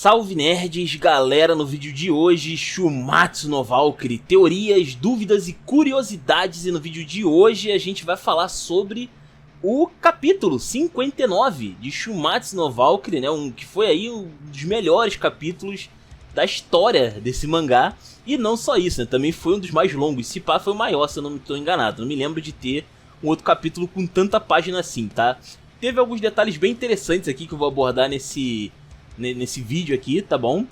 Salve nerds, galera, no vídeo de hoje, Shumatsu no Valkyrie, teorias, dúvidas e curiosidades, e no vídeo de hoje a gente vai falar sobre o capítulo 59 de Shumatsu no Valkyrie, né, que foi aí um dos melhores capítulos da história desse mangá, e não só isso, né, também foi um dos mais longos, se pá foi o maior, se eu não estou enganado, não me lembro de ter um outro capítulo com tanta página assim, tá? Teve alguns detalhes bem interessantes aqui que eu vou abordar nesse vídeo aqui, tá bom?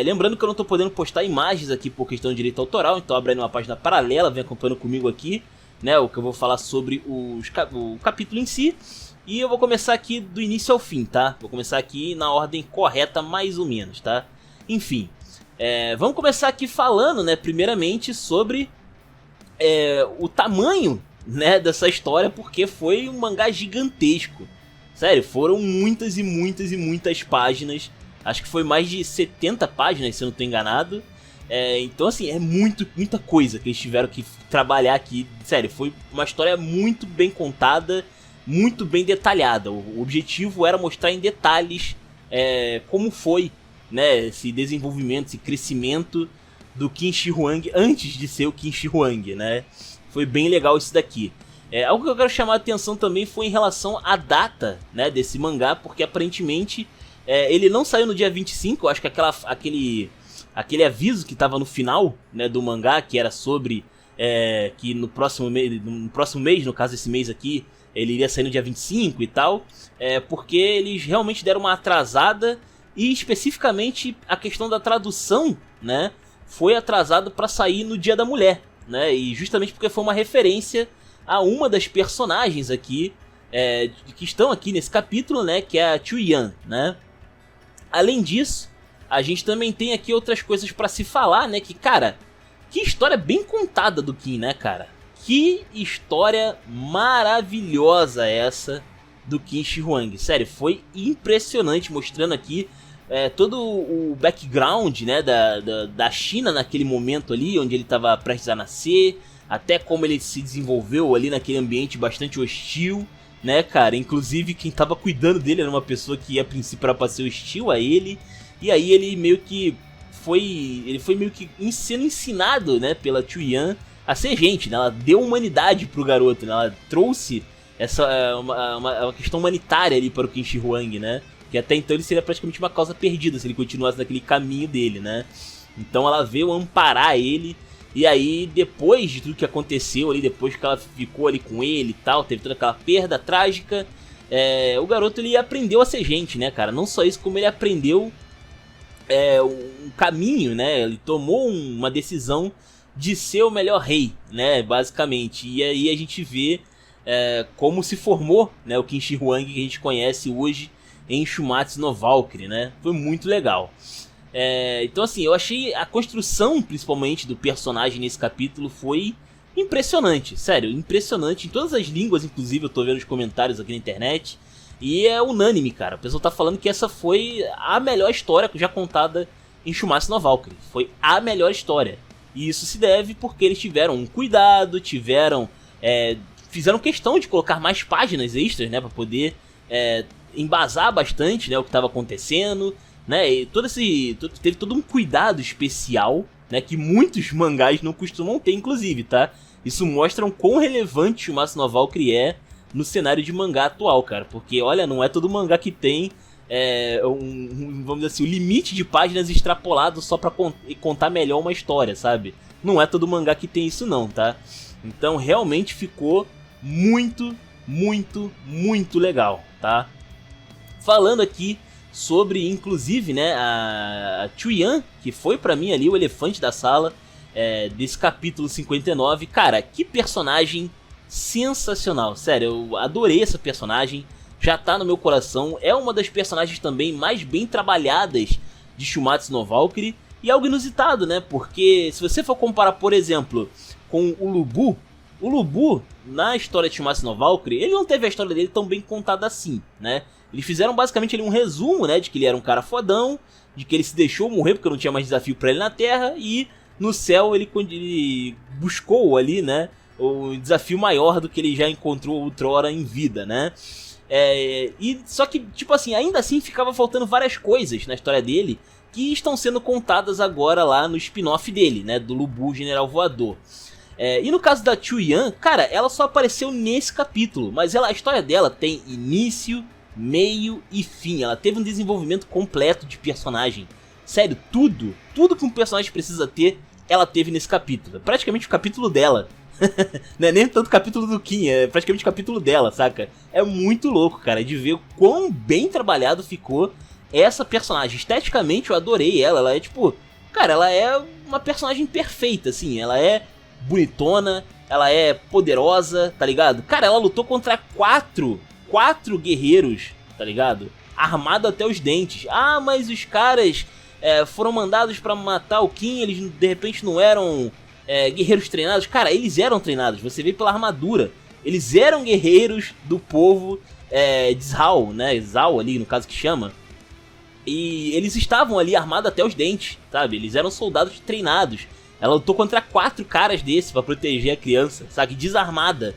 Lembrando que eu não tô podendo postar imagens aqui por questão de direito autoral, então abre aí uma página paralela, vem acompanhando comigo aqui, né? O que eu vou falar sobre o capítulo em si. E eu vou começar aqui do início ao fim, tá? Vou começar aqui na ordem correta, mais ou menos, tá? Enfim, vamos começar aqui falando, né, primeiramente sobre o tamanho, né, dessa história, porque foi um mangá gigantesco. Sério, foram muitas e muitas e muitas páginas. Acho que foi mais de 70 páginas, se eu não estou enganado. Então, assim, é muita coisa que eles tiveram que trabalhar aqui. Sério, foi uma história muito bem contada, muito bem detalhada. O objetivo era mostrar em detalhes como foi, né, esse desenvolvimento, esse crescimento do Qin Shi Huang antes de ser o Qin Shi Huang, né? Foi bem legal isso daqui. Algo que eu quero chamar a atenção também foi em relação à data, né, desse mangá, porque aparentemente ele não saiu no dia 25, eu acho que aquele aviso que estava no final, né, do mangá, que era sobre que no próximo mês, no caso esse mês aqui, ele iria sair no dia 25 e tal, porque eles realmente deram uma atrasada, e especificamente a questão da tradução, né, foi atrasado para sair no Dia da Mulher, né, e justamente porque foi uma referência a uma das personagens aqui, que estão aqui nesse capítulo, né, que é a Chuyan, né. Além disso, a gente também tem aqui outras coisas pra se falar, né, que, cara, que história bem contada do Qin, né, cara. Que história maravilhosa essa do Qin Shi Huang. Sério, foi impressionante, mostrando aqui todo o background, né, da China naquele momento ali, onde ele estava prestes a nascer, até como ele se desenvolveu ali naquele ambiente bastante hostil, né, cara? Inclusive quem tava cuidando dele era uma pessoa que a princípio era pra ser hostil a ele, e aí ele meio que foi meio que sendo ensinado, né, pela Chuyan a ser gente, né? Ela deu humanidade pro garoto, né? Ela trouxe uma questão humanitária ali para o Qin Shi Huang, né? Que até então ele seria praticamente uma causa perdida se ele continuasse naquele caminho dele, né? Então ela veio amparar ele. E aí, depois de tudo que aconteceu ali, depois que ela ficou ali com ele e tal, teve toda aquela perda trágica, o garoto ele aprendeu a ser gente, né, cara? Não só isso, como ele aprendeu um caminho, né? Ele tomou uma decisão de ser o melhor rei, né, basicamente. E aí a gente vê como se formou, né, o Qin Shi Huang que a gente conhece hoje em Shumatsu no Valkyrie, né? Foi muito legal. Então assim, eu achei a construção principalmente do personagem nesse capítulo foi impressionante, sério, impressionante em todas as línguas, inclusive eu tô vendo os comentários aqui na internet, e é unânime, cara, o pessoal tá falando que essa foi a melhor história já contada em Shumatsu no Valkyrie, foi a melhor história, e isso se deve porque eles tiveram um cuidado, fizeram questão de colocar mais páginas extras, né, pra poder embasar bastante, né, o que estava acontecendo, né, e teve todo um cuidado especial, né, que muitos mangás não costumam ter, inclusive, tá? Isso mostra o quão relevante o Shumatsu no Valkyrie é no cenário de mangá atual, cara, porque, olha, não é todo mangá que tem, vamos dizer assim, o limite de páginas extrapolado só pra contar melhor uma história, sabe? Não é todo mangá que tem isso não, tá? Então, realmente ficou muito, muito, muito legal, tá? Falando aqui sobre, inclusive, né, a Chuyan, que foi pra mim ali o elefante da sala desse capítulo 59. Cara, que personagem sensacional, sério, eu adorei essa personagem, já tá no meu coração, é uma das personagens também mais bem trabalhadas de Shumatsu no Valkyrie, e algo inusitado, né, porque se você for comparar, por exemplo, com o Lubu, na história de Shumatsu no Valkyrie, ele não teve a história dele tão bem contada assim, né? Eles fizeram basicamente ali um resumo, né, de que ele era um cara fodão, de que ele se deixou morrer porque não tinha mais desafio pra ele na Terra, e no céu ele buscou ali, né, o desafio maior do que ele já encontrou outrora em vida, né? Só que, tipo assim, ainda assim ficava faltando várias coisas na história dele que estão sendo contadas agora lá no spin-off dele, né, do Lu Bu General Voador. E no caso da Chuyan, cara, ela só apareceu nesse capítulo, mas a história dela tem início, meio e fim. Ela teve um desenvolvimento completo de personagem. Sério, tudo que um personagem precisa ter, ela teve nesse capítulo. É praticamente o capítulo dela. Não é nem tanto o capítulo do Kim, é praticamente o capítulo dela, saca? É muito louco, cara, de ver quão bem trabalhado ficou essa personagem. Esteticamente eu adorei ela. Ela é tipo, cara, ela é uma personagem perfeita, assim. Ela é bonitona, ela é poderosa, tá ligado? Cara, ela lutou contra quatro guerreiros, tá ligado? Armado até os dentes. Ah, mas os caras foram mandados pra matar o Kim, eles de repente não eram guerreiros treinados. Cara, eles eram treinados, você vê pela armadura. Eles eram guerreiros do povo de Zal, né? Zal ali, no caso que chama. E eles estavam ali armados até os dentes, sabe? Eles eram soldados treinados. Ela lutou contra 4 caras desses pra proteger a criança, sabe? Desarmada.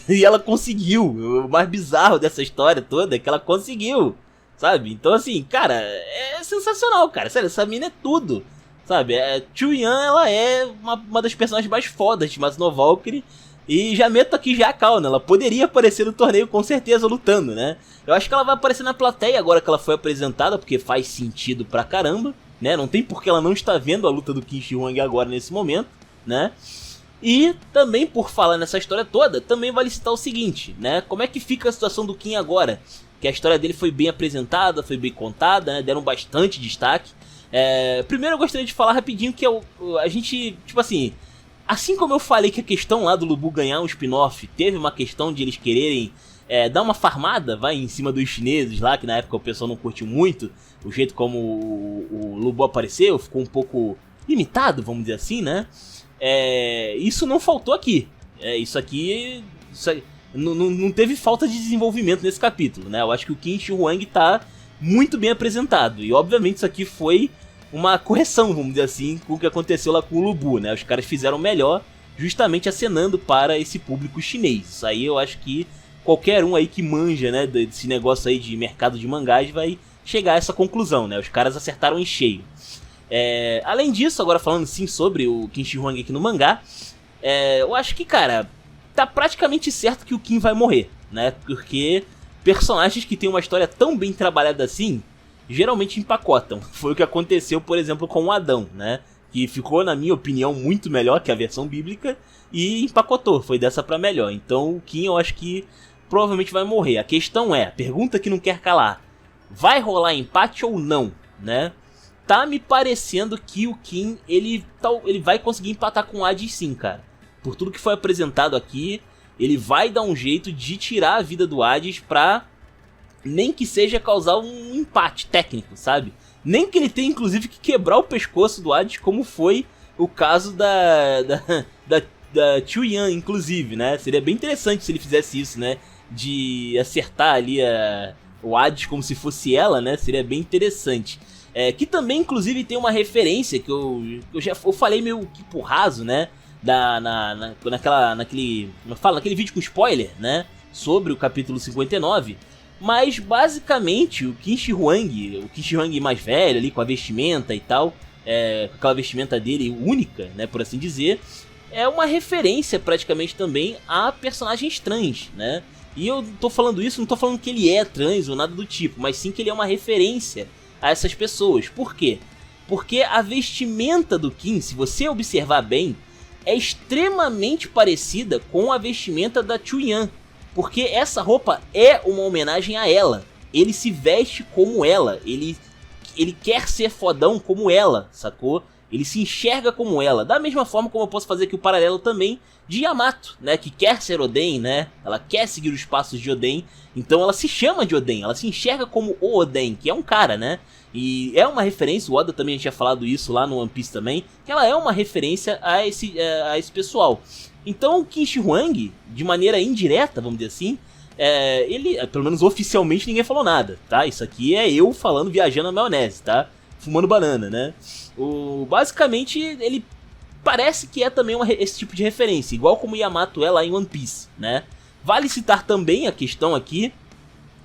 E ela conseguiu. O mais bizarro dessa história toda é que ela conseguiu, sabe? Então assim, cara, é sensacional, cara. Sério, essa mina é tudo, sabe? Chuyan, ela é uma das personagens mais fodas de Matsuno Valkyrie. E já meto aqui já a cal, né? Ela poderia aparecer no torneio com certeza lutando, né? Eu acho que ela vai aparecer na plateia agora que ela foi apresentada, porque faz sentido pra caramba, né? Não tem por que ela não estar vendo a luta do Kim Shi-Huang agora nesse momento, né? E também, por falar nessa história toda, também vale citar o seguinte, né? Como é que fica a situação do Kim agora? Que a história dele foi bem apresentada, foi bem contada, né? Deram bastante destaque. Primeiro eu gostaria de falar rapidinho que a gente, tipo assim... Assim como eu falei que a questão lá do Lu Bu ganhar um spin-off teve uma questão de eles quererem dar uma farmada, vai, em cima dos chineses lá, que na época o pessoal não curtiu muito, o jeito como o Lu Bu apareceu, ficou um pouco limitado, vamos dizer assim, né? Isso não faltou aqui. Isso aqui não teve falta de desenvolvimento nesse capítulo, né? Eu acho que o Kim Shi-Huang tá muito bem apresentado, e obviamente isso aqui foi uma correção, vamos dizer assim, com o que aconteceu lá com o Lu Bu, né? Os caras fizeram melhor, justamente acenando para esse público chinês. Isso aí eu acho que qualquer um aí que manja, né, desse negócio aí de mercado de mangás vai chegar a essa conclusão, né? Os caras acertaram em cheio. Além disso, agora falando sim sobre o Kim Shi-Huang aqui no mangá, eu acho que, cara, tá praticamente certo que o Kim vai morrer, né? Porque personagens que têm uma história tão bem trabalhada assim geralmente empacotam. Foi o que aconteceu, por exemplo, com o Adão, né? Que ficou, na minha opinião, muito melhor que a versão bíblica e empacotou, foi dessa pra melhor. Então o Kim eu acho que provavelmente vai morrer. A questão a pergunta que não quer calar, vai rolar empate ou não, né? Tá me parecendo que o Kim, ele vai conseguir empatar com o Hades sim, cara. Por tudo que foi apresentado aqui, ele vai dar um jeito de tirar a vida do Hades pra... nem que seja causar um empate técnico, sabe? Nem que ele tenha, inclusive, que quebrar o pescoço do Hades, como foi o caso da Chuyan, inclusive, né? Seria bem interessante se ele fizesse isso, né? De acertar ali o Hades como se fosse ela, né? Seria bem interessante. Que também, inclusive, tem uma referência que eu falei meio que por raso, né? Naquele vídeo com spoiler, né? Sobre o capítulo 59. Mas, basicamente, o Kim Shi-Huang mais velho ali, com a vestimenta e tal, com aquela vestimenta dele única, né, por assim dizer, é uma referência praticamente também a personagens trans, né? E eu tô falando isso, não tô falando que ele é trans ou nada do tipo, mas sim que ele é uma referência a essas pessoas. Por quê? Porque a vestimenta do Kim, se você observar bem, é extremamente parecida com a vestimenta da Chuyan. Porque essa roupa é uma homenagem a ela. Ele se veste como ela. Ele quer ser fodão como ela, sacou? Ele se enxerga como ela. Da mesma forma como eu posso fazer aqui o paralelo também de Yamato, né? Que quer ser Oden, né? Ela quer seguir os passos de Oden. Então ela se chama de Oden. Ela se enxerga como o Oden, que é um cara, né? E é uma referência, o Oda também tinha falado isso lá no One Piece também, que ela é uma referência a esse pessoal. Então o Kim Shi-Huang, de maneira indireta, vamos dizer assim, ele, pelo menos oficialmente ninguém falou nada, tá? Isso aqui é eu falando, viajando na maionese, tá? Fumando banana, né? Basicamente, ele parece que é também esse tipo de referência, igual como Yamato é lá em One Piece, né? Vale citar também a questão aqui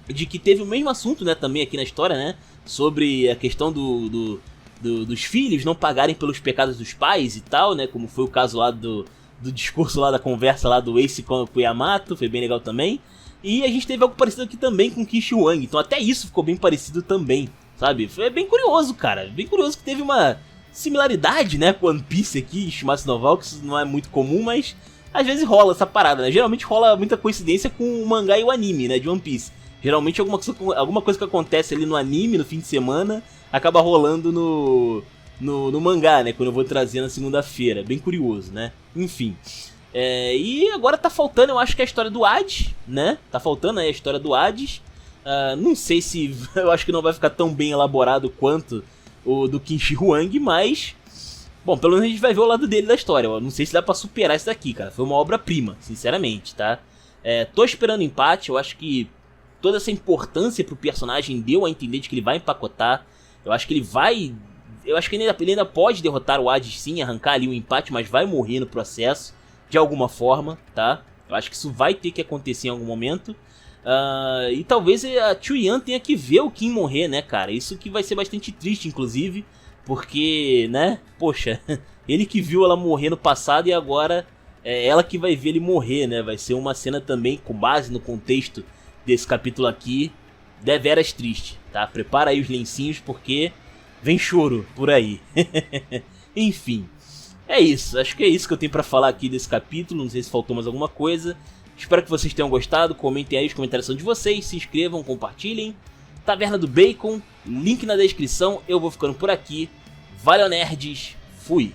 de que teve o mesmo assunto, né, também aqui na história, né, sobre a questão dos filhos não pagarem pelos pecados dos pais e tal, né, como foi o caso lá do discurso lá da conversa lá do Ace com o Yamato, foi bem legal também. E a gente teve algo parecido aqui também com o Kishi Wang, então até isso ficou bem parecido também, sabe? Foi bem curioso, cara, bem curioso que teve uma similaridade, né, com One Piece aqui, Shumatsu no Valk, que isso não é muito comum, mas às vezes rola essa parada, né? Geralmente rola muita coincidência com o mangá e o anime, né, de One Piece. Geralmente alguma coisa que acontece ali no anime, no fim de semana, acaba rolando no mangá, né, quando eu vou trazer na segunda-feira. Bem curioso, né? Enfim. E agora tá faltando, eu acho que a história do Hades, né? Tá faltando aí a história do Hades. Não sei se... eu acho que não vai ficar tão bem elaborado quanto o do Kishi Huang, mas... bom, pelo menos a gente vai ver o lado dele da história. Eu não sei se dá pra superar isso daqui, cara. Foi uma obra-prima, sinceramente, tá? Tô esperando empate, eu acho que toda essa importância pro personagem deu a entender de que ele vai empacotar. Eu acho que ele vai... eu acho que ele ainda pode derrotar o Hades sim, arrancar ali um empate, mas vai morrer no processo, de alguma forma, tá? Eu acho que isso vai ter que acontecer em algum momento. E talvez a Chuyan tenha que ver o Kim morrer, né, cara? Isso que vai ser bastante triste, inclusive, porque, né, poxa, ele que viu ela morrer no passado e agora é ela que vai ver ele morrer, né? Vai ser uma cena também, com base no contexto desse capítulo aqui, deveras triste, tá? Prepara aí os lencinhos porque vem choro por aí. Enfim, é isso. Acho que é isso que eu tenho pra falar aqui desse capítulo. Não sei se faltou mais alguma coisa. Espero que vocês tenham gostado. Comentem aí, os comentários são de vocês. Se inscrevam, compartilhem. Taverna do Bacon, link na descrição. Eu vou ficando por aqui. Valeu, nerds. Fui.